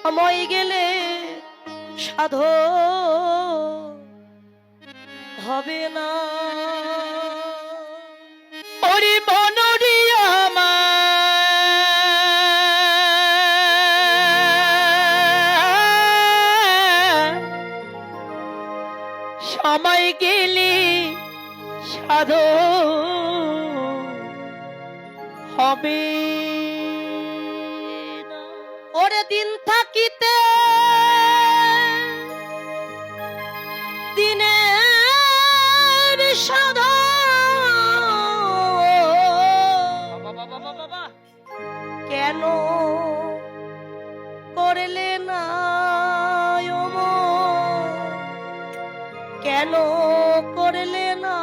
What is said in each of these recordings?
সময় গেলে সাধো হবে না। ওরে বনরি আমার সময় গেলে সাধো হবে না। ওরে দিন থাকিতে দিনের সাধো কেন করলে না কেন করলে না?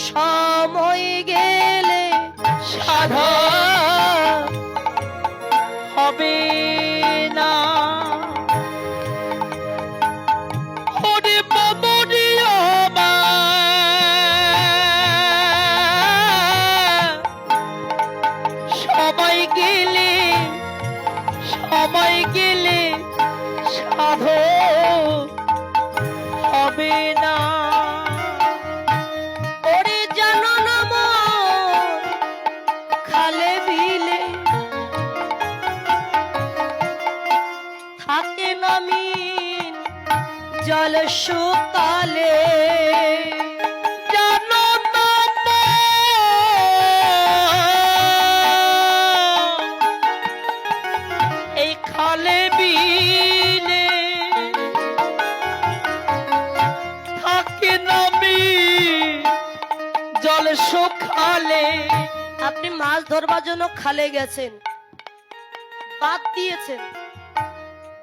সময় গেলে সাধা হবে না। ওরে বনরি আমার সময় গেলে সাধো হবে না। ওরে জানো না মন খালে বিলে থাকে না মিন জল শুকালে। জানো না মা, এই খালে বিলে থাকে নামি জল শুকালে। আপনি মাছ ধরবার জন্য খালে গেছেন, বাদ দিয়েছেন,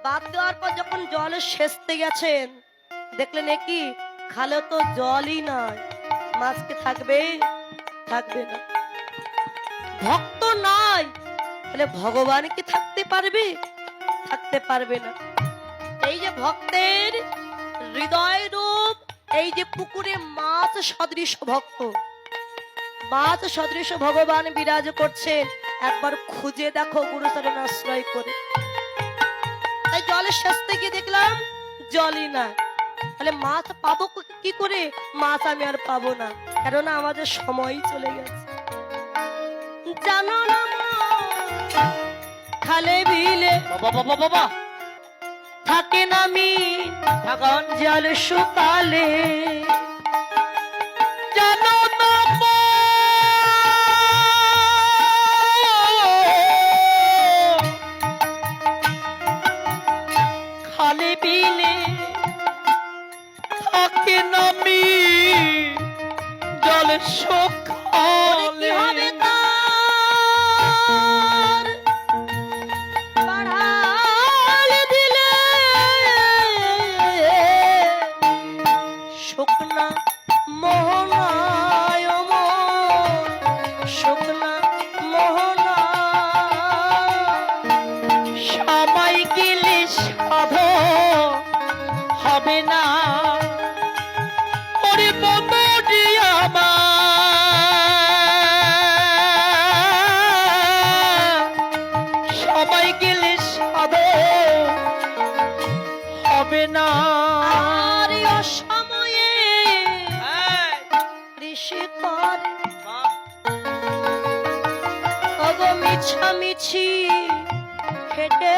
বাদ দেওয়ার পর যখন জলে সেচতে গেছেন দেখলেন কি খালে তো জলই নাই, মাছকে থাকবে থাকবে না। ভক্ত নাই তাহলে ভগবান কি থাকতে পারবে? থাকতে পারবে না। এই যে ভক্তের হৃদয় রূপ, এই যে পুকুরে মাছ সদৃশ ভক্ত, মাছ সদৃশ ভগবান বিরাজ করছেন, একবার খুঁজে দেখো গুরুচরণ আশ্রয় করে। তাই জলে সেচতে গিয়ে দেখলাম জলই না, তাহলে মাছ পাবো কি করে? মাছ আমি আর পাবো না, কেননা আমাদের সময় চলে গেছে। জানো না খালে বিলে বাবা থাকে না মিন জল শুকালে। জানো না মা, খালে বিলে থাকে নামি জল কি শুকালে। হবে তার বাড়াল দিলে শুকনা মোহনায় শুকনা মোহনা। সময় গেলে সাধো হবে না। ওরে বনরি আমার সময় গেলে সাধো হবে না। আর এই অসময়ে ঋষি করে অগো মিছামিছি খেটে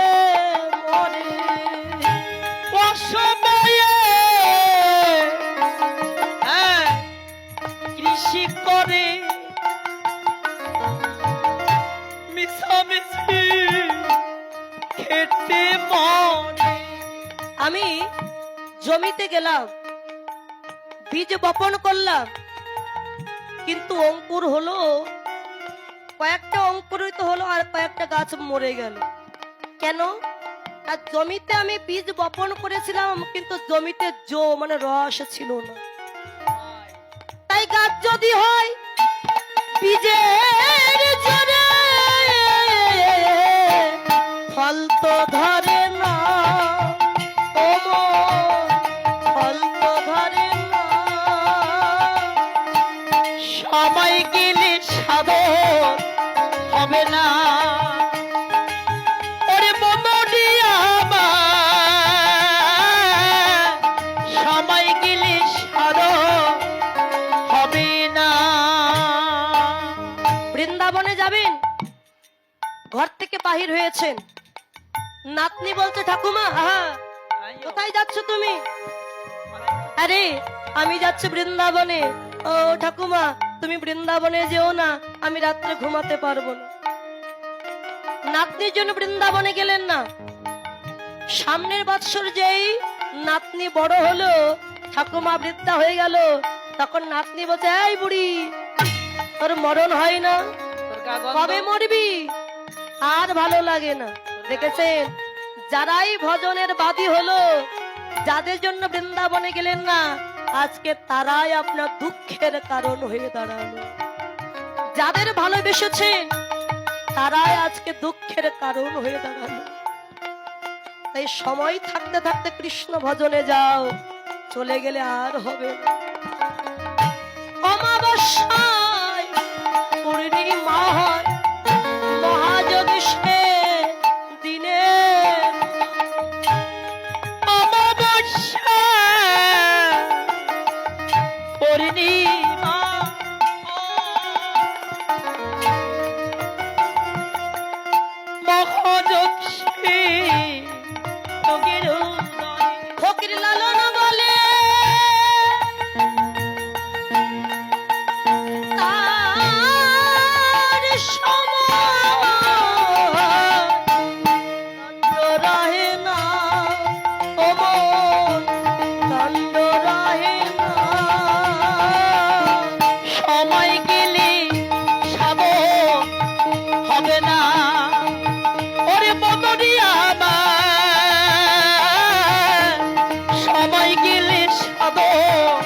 মরে। অসময়ে কৃষি করে মিছামিছি খেটে মরে। আমি জমিতে গেলাম, বীজ বপন করলাম, কিন্তু অঙ্কুর হলো, কয়েকটা অঙ্কুরিত হলো আর কয়েকটা গাছ মরে গেল। কেন? আর জমিতে আমি বীজ বপন করেছিলাম কিন্তু জমিতে মানে রস ছিল না। তাই গাছ যদি হয় বীজের জোরে ফল তো ধরে না, ও মন, ফল তো ধরে না। সময় গেলে সাধন হবে না। ঘর থেকে বাহির হয়েছেন। নাতনি বলছে, ঠাকুমা কোথায় যাচ্ছ তুমি? আরে আমি যাচ্ছি বৃন্দাবনে। ও ঠাকুমা, তুমি বৃন্দাবনে যেও না, আমি রাত্রে ঘুমাতে পারবো না। নাতনির জন্য বৃন্দাবনে গেলেন না। সামনের বৎসর যেই নাতনি বড় হলো, ঠাকুমা বৃদ্ধা হয়ে গেল, তখন নাতনি বলছে, এই বুড়ি, তোর মরণ হয় না, কবে মরবি? আর ভালো লাগে না। দেখেছেন, যারাই ভজনের বাদী হলো, যাদের জন্য বৃন্দাবনে গেলেন না, আজকে তারাই আপনার দুঃখের কারণ হয়ে দাঁড়ালো। যাদের ভালোবেসেছেন তারাই আজকে দুঃখের কারণ হয়ে দাঁড়ালো। তাই সময় থাকতে থাকতে কৃষ্ণ ভজনে যাও, চলে গেলে আর হবে না। অমাবস্যায় পূর্ণিমা হয় মহাযোগী সে দিনে, অমাবস্যা পূর্ণিমা মহাযজ্ঞে যোগের উদয়। ফকির লালন বলে, তার সময় দণ্ড রাহে না, ও মন, দণ্ড রাহে না। সময় গেলে সাধন হবে না, ওরে বদরি আমার। সময় গেলে সাধন